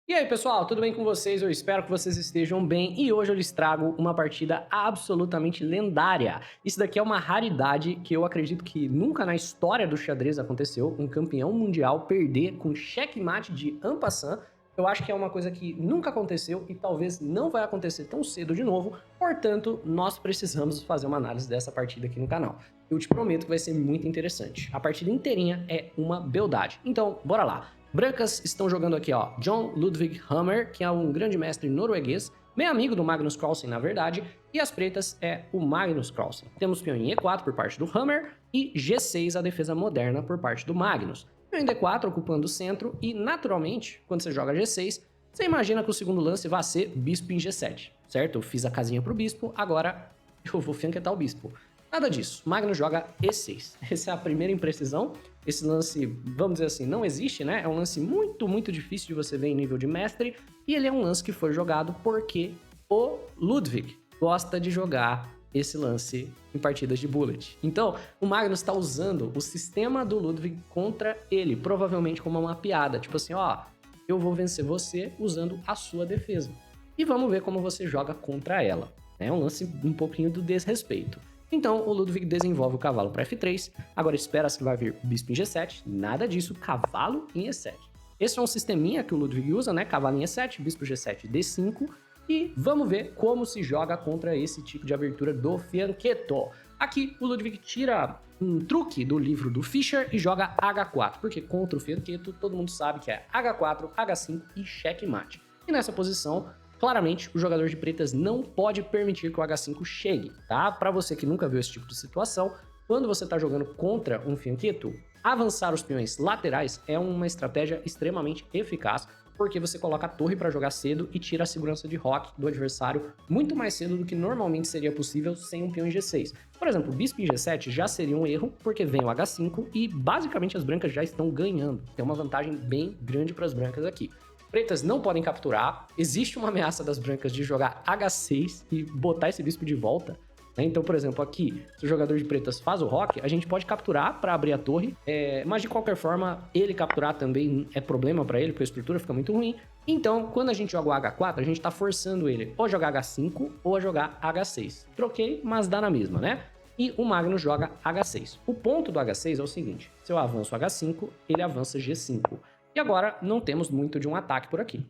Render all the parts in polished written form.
E aí, pessoal, tudo bem com vocês? Eu espero que vocês estejam bem e hoje eu lhes trago uma partida absolutamente lendária. Isso daqui é uma raridade que eu acredito que nunca na história do xadrez aconteceu, um campeão mundial perder com checkmate de en passant. Eu acho que é uma coisa que nunca aconteceu e talvez não vai acontecer tão cedo de novo, portanto, nós precisamos fazer uma análise dessa partida aqui no canal. Eu te prometo que vai ser muito interessante. A partida inteirinha é uma beldade. Então, bora lá. Brancas estão jogando aqui, ó, John Ludwig Hammer, que é um grande mestre norueguês, meio amigo do Magnus Carlsen, na verdade, e as pretas é o Magnus Carlsen. Temos peão em E4 por parte do Hammer e G6 a defesa moderna por parte do Magnus. Peão em D4 ocupando o centro e, naturalmente, quando você joga G6, você imagina que o segundo lance vai ser bispo em G7, certo? Eu fiz a casinha pro bispo, agora eu vou fianquetar o bispo. Nada disso, Magnus joga E6. Essa é a primeira imprecisão. Esse lance, vamos dizer assim, não existe, né? É um lance muito difícil de você ver em nível de mestre. E ele é um lance que foi jogado porque o Ludwig gosta de jogar esse lance em partidas de bullet. Então, o Magnus está usando o sistema do Ludwig contra ele, provavelmente como uma piada. Tipo assim, ó, eu vou vencer você usando a sua defesa. E vamos ver como você joga contra ela. É um lance um pouquinho do desrespeito. Então, o Ludwig desenvolve o cavalo para F3, agora espera-se que vai vir bispo em G7, nada disso, cavalo em E7. Esse é um sisteminha que o Ludwig usa, né? Cavalo em E7, bispo G7, D5, e vamos ver como se joga contra esse tipo de abertura do fianchetto. Aqui, o Ludwig tira um truque do livro do Fischer e joga H4, porque contra o fianchetto todo mundo sabe que é H4, H5 e checkmate. E nessa posição, claramente, o jogador de pretas não pode permitir que o H5 chegue, tá? Para você que nunca viu esse tipo de situação, quando você está jogando contra um fianchetto, avançar os peões laterais é uma estratégia extremamente eficaz, porque você coloca a torre para jogar cedo e tira a segurança de roque do adversário muito mais cedo do que normalmente seria possível sem um peão em G6. Por exemplo, o bispo em G7 já seria um erro, porque vem o H5 e basicamente as brancas já estão ganhando. Tem uma vantagem bem grande para as brancas aqui. Pretas não podem capturar, existe uma ameaça das brancas de jogar H6 e botar esse bispo de volta, né? Então, por exemplo, aqui, se o jogador de pretas faz o roque, a gente pode capturar para abrir a torre, mas de qualquer forma, ele capturar também é problema para ele, porque a estrutura fica muito ruim. Então, quando a gente joga o H4, a gente tá forçando ele ou a jogar H5 ou a jogar H6. Troquei, mas dá na mesma, né? E o Magnus joga H6. O ponto do H6 é o seguinte, se eu avanço H5, ele avança G5. E agora não temos muito de um ataque por aqui.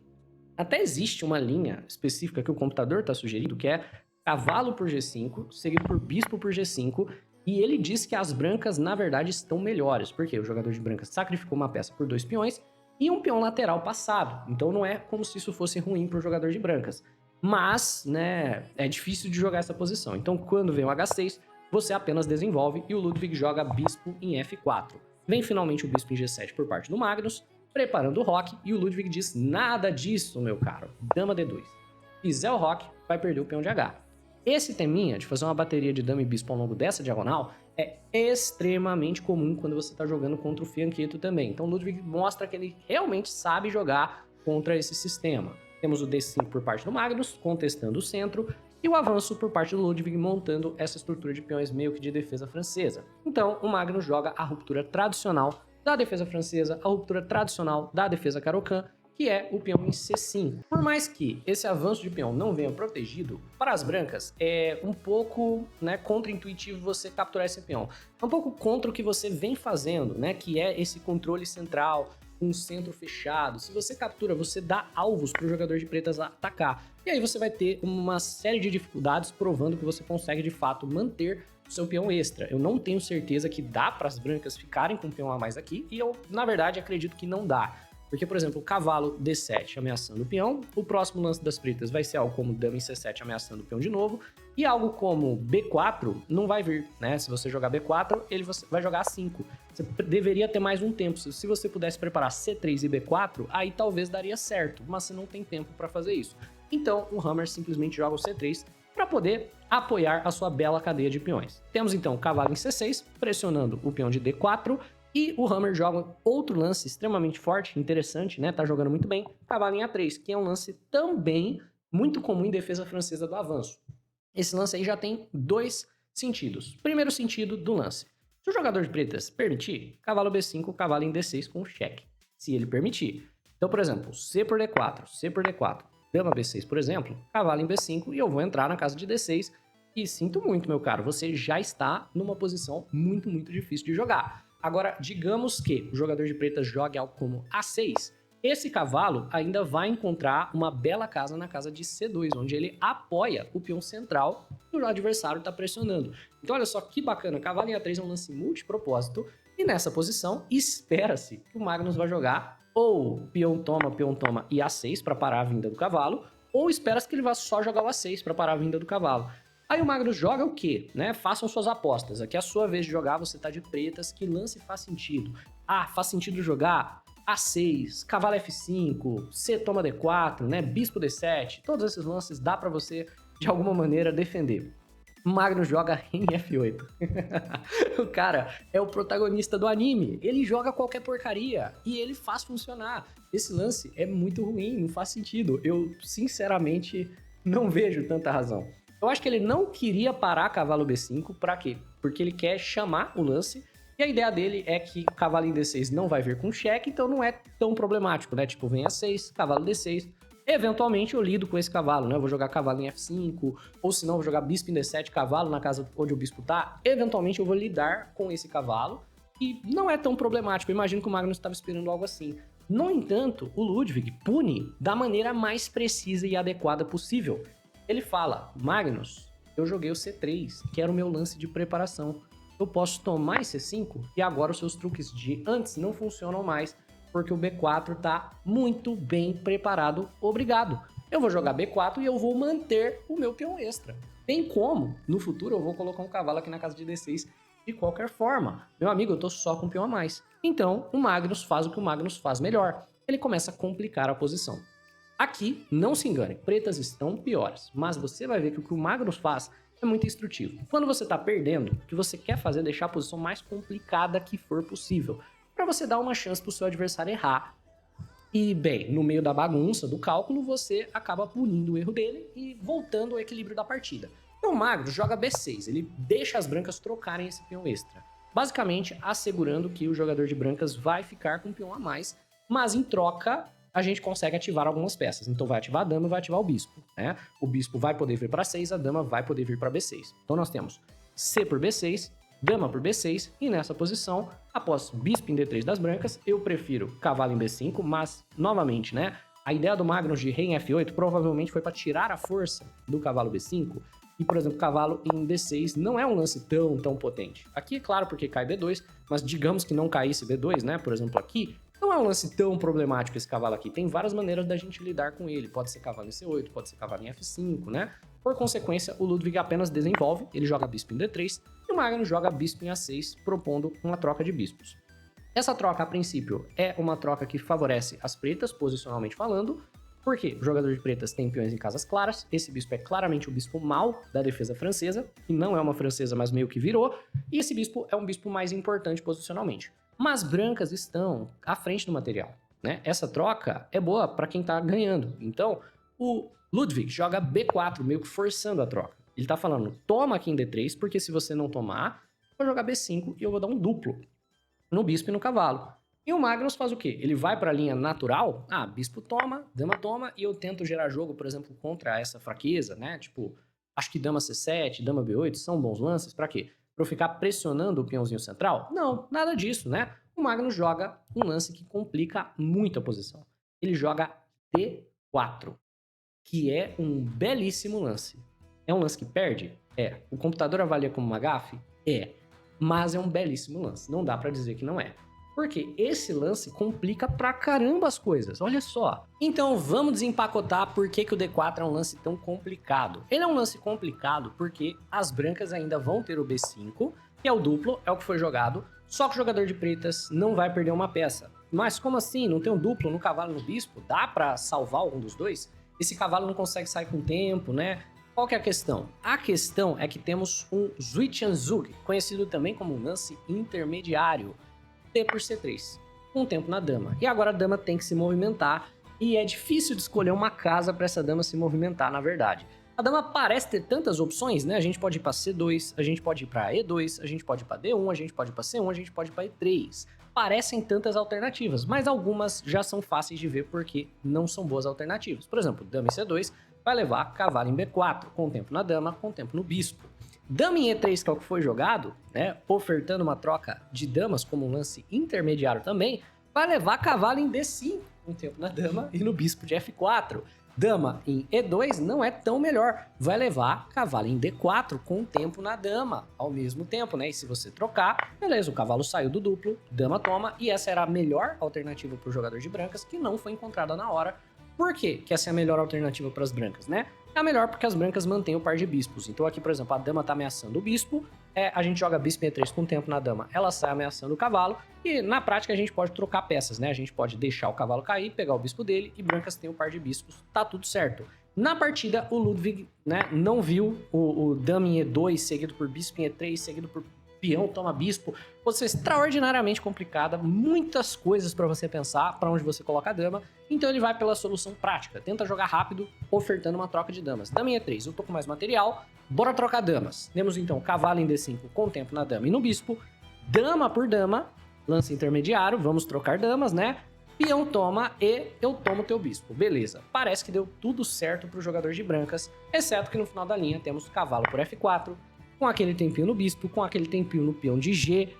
Até existe uma linha específica que o computador está sugerindo, que é cavalo por G5, seguido por bispo por G5, e ele diz que as brancas, na verdade, estão melhores, porque o jogador de brancas sacrificou uma peça por 2 peões e um peão lateral passado. Então não é como se isso fosse ruim para o jogador de brancas. Mas, né, é difícil de jogar essa posição. Então quando vem o H6, você apenas desenvolve e o Ludwig joga bispo em F4. Vem finalmente o bispo em G7 por parte do Magnus, preparando o roque, e o Ludwig diz nada disso, meu caro, dama D2. Fizer o roque, vai perder o peão de H. Esse teminha de fazer uma bateria de dama e bispo ao longo dessa diagonal é extremamente comum quando você está jogando contra o fianchetto também. Então o Ludwig mostra que ele realmente sabe jogar contra esse sistema. Temos o D5 por parte do Magnus, contestando o centro, e o avanço por parte do Ludwig montando essa estrutura de peões meio que de defesa francesa. Então o Magnus joga a ruptura tradicional da defesa francesa, a ruptura tradicional da defesa Caro-Kann, que é o peão em C5. Por mais que esse avanço de peão não venha protegido, para as brancas é um pouco, né, contra-intuitivo você capturar esse peão. É um pouco contra o que você vem fazendo, né, que é esse controle central, um centro fechado. Se você captura, você dá alvos para o jogador de pretas atacar. E aí você vai ter uma série de dificuldades provando que você consegue de fato manter o seu peão extra. Eu não tenho certeza que dá para as brancas ficarem com um peão a mais aqui, e eu, na verdade, acredito que não dá. Porque, por exemplo, o cavalo D7 ameaçando o peão, o próximo lance das pretas vai ser algo como dama em C7 ameaçando o peão de novo, e algo como B4 não vai vir, né? Se você jogar B4, ele vai jogar A5. Você deveria ter mais um tempo. Se você pudesse preparar C3 e B4, aí talvez daria certo, mas você não tem tempo para fazer isso. Então, o Hammer simplesmente joga o C3 para poder apoiar a sua bela cadeia de peões. Temos então o cavalo em C6, pressionando o peão de D4, e o Hammer joga outro lance extremamente forte, interessante, né? Tá jogando muito bem, cavalo em A3, que é um lance também muito comum em defesa francesa do avanço. Esse lance aí já tem dois sentidos. Primeiro sentido do lance. Se o jogador de pretas permitir, cavalo B5, cavalo em D6 com cheque. Se ele permitir. Então, por exemplo, C por D4, C por D4, dama B6, por exemplo, cavalo em B5 e eu vou entrar na casa de D6 e sinto muito, meu caro, você já está numa posição muito, muito difícil de jogar. Agora, digamos que o jogador de pretas jogue algo como A6, esse cavalo ainda vai encontrar uma bela casa na casa de C2, onde ele apoia o peão central que o adversário está pressionando. Então, olha só que bacana, cavalo em A3 é um lance multipropósito, e nessa posição, espera-se que o Magnus vai jogar ou peão toma e A6 para parar a vinda do cavalo, ou espera-se que ele vá só jogar o A6 para parar a vinda do cavalo. Aí o Magnus joga o quê? Né? Façam suas apostas. Aqui é a sua vez de jogar, você tá de pretas, que lance faz sentido? Ah, faz sentido jogar A6, cavalo F5, C toma D4, né? Bispo D7, todos esses lances dá para você, de alguma maneira, defender. Magnus joga em F8. O cara é o protagonista do anime. Ele joga qualquer porcaria e ele faz funcionar. Esse lance é muito ruim, não faz sentido. Eu, sinceramente, não vejo tanta razão. Eu acho que ele não queria parar cavalo B5. Pra quê? Porque ele quer chamar o lance. E a ideia dele é que o cavalo em D6 não vai vir com cheque, então não é tão problemático, né? Tipo, vem A6, cavalo D6... Eventualmente eu lido com esse cavalo, né? Eu vou jogar cavalo em F5, ou se não, vou jogar bispo em D7, cavalo na casa onde o bispo tá. Eventualmente eu vou lidar com esse cavalo, e não é tão problemático. Eu imagino que o Magnus estava esperando algo assim. No entanto, o Ludwig pune da maneira mais precisa e adequada possível. Ele fala, Magnus, eu joguei o C3, que era o meu lance de preparação. Eu posso tomar esse C5, e agora os seus truques de antes não funcionam mais, porque o B4 tá muito bem preparado, obrigado. Eu vou jogar B4 e eu vou manter o meu peão extra. Tem como, no futuro eu vou colocar um cavalo aqui na casa de D6 de qualquer forma. Meu amigo, eu tô só com um peão a mais. Então, o Magnus faz o que o Magnus faz melhor. Ele começa a complicar a posição. Aqui, não se engane, pretas estão piores, mas você vai ver que o que o Magnus faz é muito instrutivo. Quando você tá perdendo, o que você quer fazer é deixar a posição mais complicada que for possível, para você dar uma chance para o seu adversário errar. E, bem, no meio da bagunça, do cálculo, você acaba punindo o erro dele e voltando ao equilíbrio da partida. Então o Magnus joga B6, ele deixa as brancas trocarem esse peão extra, basicamente assegurando que o jogador de brancas vai ficar com um peão a mais, mas em troca a gente consegue ativar algumas peças. Então vai ativar a dama e vai ativar o bispo, né? O bispo vai poder vir para 6, a dama vai poder vir para B6. Então nós temos C por B6, dama por B6, e nessa posição, após bispo em D3 das brancas, eu prefiro cavalo em B5, mas, novamente, né, a ideia do Magnus de rei em F8 provavelmente foi para tirar a força do cavalo B5, e, por exemplo, cavalo em D6 não é um lance tão potente. Aqui, é claro, porque cai B2, mas digamos que não caísse B2, né, por exemplo, aqui, não é um lance tão problemático esse cavalo aqui. Tem várias maneiras da gente lidar com ele. Pode ser cavalo em C8, pode ser cavalo em F5, né? Por consequência, o Ludwig apenas desenvolve, ele joga bispo em D3, e o Magnus joga bispo em A6, propondo uma troca de bispos. Essa troca, a princípio, é uma troca que favorece as pretas, posicionalmente falando, porque o jogador de pretas tem peões em casas claras, esse bispo é claramente o bispo mau da defesa francesa, que não é uma francesa, mas meio que virou, e esse bispo é um bispo mais importante posicionalmente. Mas brancas estão à frente do material, né? Essa troca é boa para quem tá ganhando. Então, o Ludwig joga B4, meio que forçando a troca. Ele tá falando, toma aqui em D3, porque se você não tomar, eu vou jogar B5 e eu vou dar um duplo no bispo e no cavalo. E o Magnus faz o quê? Ele vai para a linha natural, bispo toma, dama toma, e eu tento gerar jogo, por exemplo, contra essa fraqueza, né? Tipo, acho que dama C7, dama B8 são bons lances, para quê? Para eu ficar pressionando o peãozinho central? Não, nada disso, né? O Magnus joga um lance que complica muito a posição. Ele joga D4, que é um belíssimo lance. É um lance que perde? É. O computador avalia como uma gafe? É. Mas é um belíssimo lance. Não dá pra dizer que não é. Porque esse lance complica pra caramba as coisas. Olha só. Então vamos desempacotar por que o D4 é um lance tão complicado. Ele é um lance complicado porque as brancas ainda vão ter o B5, que é o duplo, é o que foi jogado. Só que o jogador de pretas não vai perder uma peça. Mas como assim? Não tem um duplo no cavalo e no bispo? Dá pra salvar algum dos dois? Esse cavalo não consegue sair com o tempo, né? Qual que é a questão? A questão é que temos um Zwischenzug, conhecido também como lance intermediário, T por C3, com tempo na dama. E agora a dama tem que se movimentar, e é difícil de escolher uma casa para essa dama se movimentar, na verdade. A dama parece ter tantas opções, né? A gente pode ir para C2, a gente pode ir para E2, a gente pode ir para D1, a gente pode ir para C1, a gente pode ir para E3. Parecem tantas alternativas, mas algumas já são fáceis de ver porque não são boas alternativas. Por exemplo, dama em C2 vai levar cavalo em B4, com tempo na dama, com tempo no bispo. Dama em E3, que é o que foi jogado, né? Ofertando uma troca de damas como um lance intermediário também, vai levar cavalo em D5, com tempo na dama e no bispo de F4. Dama em E2 não é tão melhor, vai levar cavalo em D4 com tempo na dama ao mesmo tempo, né? E se você trocar, beleza, o cavalo saiu do duplo, dama toma, e essa era a melhor alternativa para o jogador de brancas, que não foi encontrada na hora. Por quê que essa é a melhor alternativa para as brancas, né? É a melhor porque as brancas mantêm o par de bispos. Então aqui, por exemplo, a dama tá ameaçando o bispo, a gente joga bispo em E3 com tempo na dama, ela sai ameaçando o cavalo, e na prática a gente pode trocar peças, né? A gente pode deixar o cavalo cair, pegar o bispo dele, e brancas têm o par de bispos, tá tudo certo. Na partida, o Ludwig, né, não viu o dama em E2, seguido por bispo em E3, seguido por peão toma bispo, fosse extraordinariamente complicada, muitas coisas para você pensar para onde você coloca a dama, então ele vai pela solução prática, tenta jogar rápido, ofertando uma troca de damas. Dama em E3, eu tô com mais material, bora trocar damas. Temos então cavalo em D5 com tempo na dama e no bispo, dama por dama, lance intermediário, vamos trocar damas, né? Peão toma e eu tomo teu bispo. Beleza, parece que deu tudo certo pro jogador de brancas, exceto que no final da linha temos cavalo por F4, com aquele tempinho no bispo, com aquele tempinho no peão de G,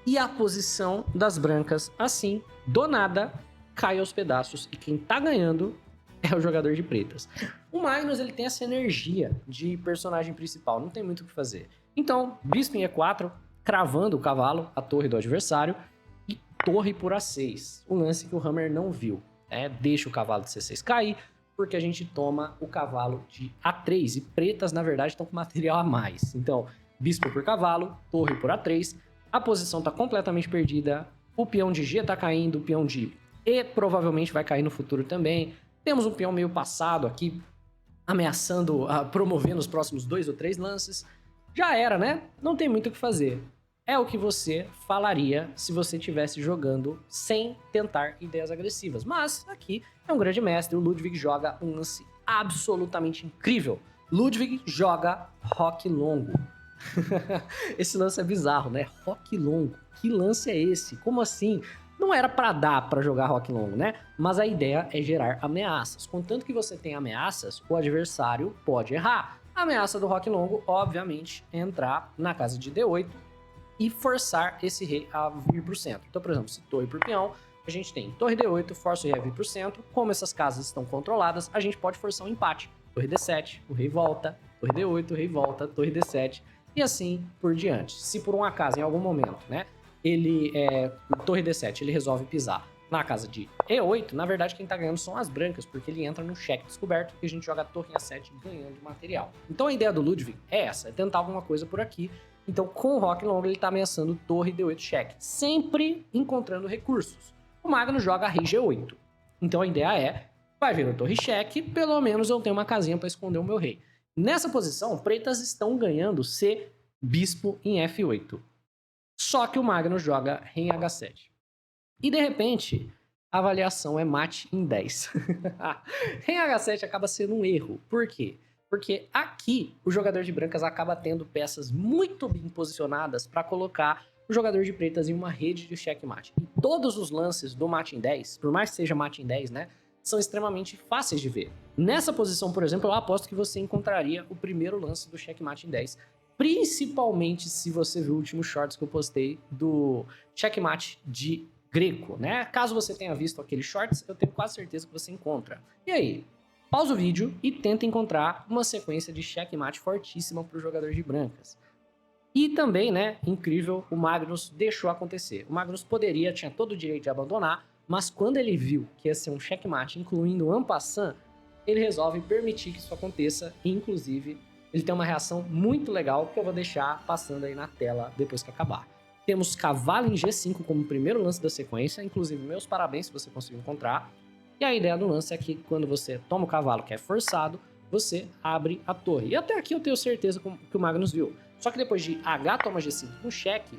e a posição das brancas, assim, do nada, cai aos pedaços, e quem tá ganhando é o jogador de pretas. O Magnus, ele tem essa energia de personagem principal, não tem muito o que fazer. Então, bispo em E4, cravando o cavalo, a torre do adversário, e torre por A6, um lance que o Hammer não viu, deixa o cavalo de C6 cair, porque a gente toma o cavalo de A3, e pretas, na verdade, estão com material a mais. Então, bispo por cavalo, torre por A3, a posição está completamente perdida, o peão de G está caindo, o peão de E provavelmente vai cair no futuro também. Temos um peão meio passado aqui, ameaçando promover nos próximos 2 ou 3 lances. Já era, né? Não tem muito o que fazer. É o que você falaria se você estivesse jogando sem tentar ideias agressivas. Mas aqui é um grande mestre, o Ludwig joga um lance absolutamente incrível. Ludwig joga rock longo. Esse lance é bizarro, né? Rock longo. Que lance é esse? Como assim? Não era pra dar pra jogar rock longo, né? Mas a ideia é gerar ameaças. Contanto que você tem ameaças, o adversário pode errar. A ameaça do rock longo, obviamente, é entrar na casa de D8 e forçar esse rei a vir pro centro. Então, por exemplo, se torre por peão, a gente tem torre D8, força o rei a vir pro centro. Como essas casas estão controladas, a gente pode forçar um empate. Torre D7, o rei volta, torre D8, o rei volta, torre D7, e assim por diante. Se por um acaso, em algum momento, né, torre D7, ele resolve pisar na casa de E8, na verdade quem tá ganhando são as brancas, porque ele entra no cheque descoberto e a gente joga a torre em A7 ganhando material. Então a ideia do Ludwig é essa, é tentar alguma coisa por aqui. Então com o rock longo ele tá ameaçando torre D8 cheque, sempre encontrando recursos. O Magnus joga rei G8. Então a ideia é, vai vir o torre cheque, pelo menos eu tenho uma casinha para esconder o meu rei. Nessa posição, pretas estão ganhando C, bispo em F8. Só que o Magnus joga rei em H7. E de repente, a avaliação é mate em 10. Rei em H7 acaba sendo um erro. Por quê? Porque aqui o jogador de brancas acaba tendo peças muito bem posicionadas para colocar o jogador de pretas em uma rede de checkmate. E todos os lances do mate em 10, por mais que seja mate em 10, né, são extremamente fáceis de ver. Nessa posição, por exemplo, eu aposto que você encontraria o primeiro lance do checkmate em 10. Principalmente se você viu o último shorts que eu postei do checkmate de Greco, né? Caso você tenha visto aqueles shorts, eu tenho quase certeza que você encontra. E aí, pausa o vídeo e tenta encontrar uma sequência de checkmate fortíssima para o jogador de brancas. E também, né, incrível, o Magnus deixou acontecer. O Magnus tinha todo o direito de abandonar, mas quando ele viu que ia ser um checkmate, incluindo o en passant, ele resolve permitir que isso aconteça, e inclusive ele tem uma reação muito legal que eu vou deixar passando aí na tela depois que acabar. Temos cavalo em G5 como primeiro lance da sequência, inclusive meus parabéns se você conseguiu encontrar. E a ideia do lance é que quando você toma o cavalo que é forçado, você abre a torre. E até aqui eu tenho certeza que o Magnus viu. Só que depois de H toma G5 com cheque,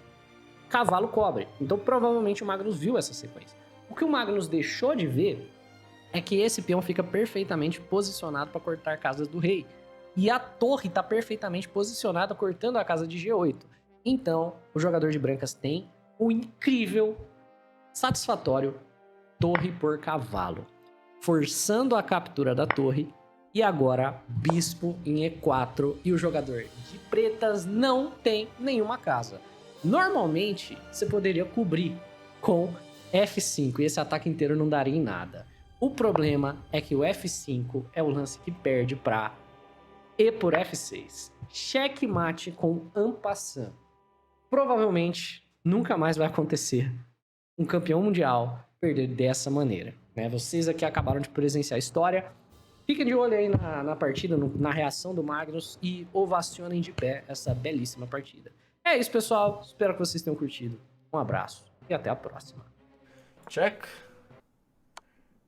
cavalo cobre. Então provavelmente o Magnus viu essa sequência. O que o Magnus deixou de ver é que esse peão fica perfeitamente posicionado para cortar casas do rei. e a torre está perfeitamente posicionada, cortando a casa de G8. Então, o jogador de brancas tem o incrível, satisfatório torre por cavalo, forçando a captura da torre. E agora, bispo em E4 e o jogador de pretas não tem nenhuma casa. Normalmente, você poderia cobrir com F5 e esse ataque inteiro não daria em nada. O problema é que o F5 é o lance que perde para E por F6. Checkmate com en passant. Provavelmente nunca mais vai acontecer um campeão mundial perder dessa maneira. Né? Vocês aqui acabaram de presenciar a história. Fiquem de olho aí na partida, na reação do Magnus e ovacionem de pé essa belíssima partida. É isso, pessoal. Espero que vocês tenham curtido. Um abraço e até a próxima. Check.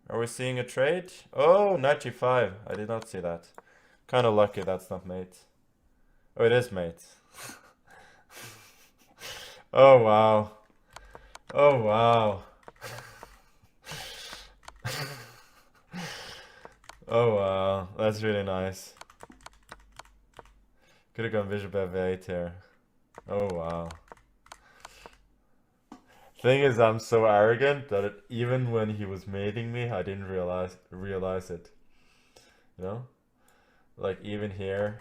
Are we seeing a trade? Oh, knight g5. I did not see that. Kind of lucky that's not mate. Oh, it is mate. Oh, wow. Oh, wow. Oh, wow. That's really nice. Could have gone bishop f8 here. Oh, wow. Thing is, I'm so arrogant that even when he was mating me, I didn't realize it. You know? Like, even here.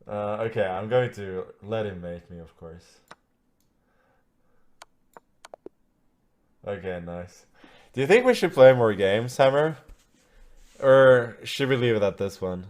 Okay, I'm going to let him mate me, of course. Okay, nice. Do you think we should play more games, Hammer? Or should we leave it at this one?